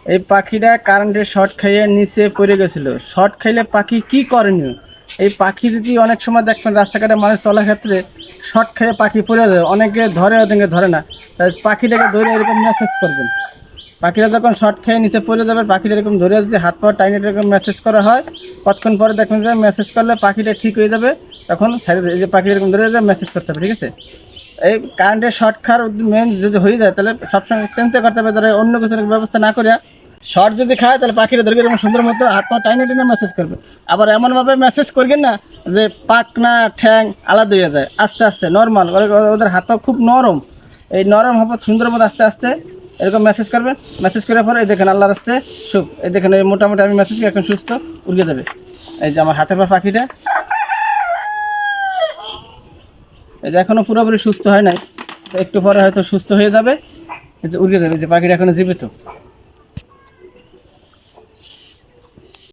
এই পাখিটা কারেন্টের শর্ট খাইয়ে নিচে পড়ে গেছিল। শর্ট খাইলে পাখি কি করণীয়? এই পাখি যদি অনেক সময় দেখবেন রাস্তাঘাটে মানুষ চলার ক্ষেত্রে শর্ট খেয়ে পাখি পড়ে যায়, অনেকে ধরে অনেকে ধরে না, তাই পাখিটাকে ধরে এরকম মেসেজ করবেন। পাখিরা যখন শর্ট খেয়ে নিচে পড়ে যাবে পাখিটা এরকম ধরে যদি হাত পা টাইনে এরকম মেসেজ করা হয়, কতক্ষণ পরে দেখবেন যে মেসেজ করলে পাখিটা ঠিক হয়ে যাবে। তখন সাইডে এই যে পাখিটা এরকম ধরে মেসেজ করতে হবে, ঠিক আছে? এই কারেন্টের শর্ট খাওয়ার মেন যদি হয়ে যায় তাহলে সবসময় চিন্তা করতে হবে, ধরে অন্য কিছুর ব্যবস্থা না করে শর্ট যদি খায় তাহলে পাখিটা ধরে এরকম সুন্দর মতো হাত পা টাইনে টেনে মেসেজ করবে। আবার এমনভাবে মেসেজ করবেন না যে পাখনা ঠ্যাং আলাদা হয়ে যায়, আস্তে আস্তে নর্মাল, ওদের হাত পা খুব নরম, এই নরম হবে সুন্দর মতো আস্তে আস্তে এরকম মেসেজ করবেন। মেসেজ করার পরে এই দেখেন আল্লাহর রাস্তে সুখ, এই দেখেন এই মোটামুটি আমি মেসেজ করি এখন সুস্থ উড়ে যাবে। এই যে আমার হাতের পা পাখিটা, এই যে এখনও পুরোপুরি সুস্থ হয় নাই, একটু পরে হয়তো সুস্থ হয়ে যাবে। এই যে উড়ে যাবে, যে পাখিটা এখনো জীবিত।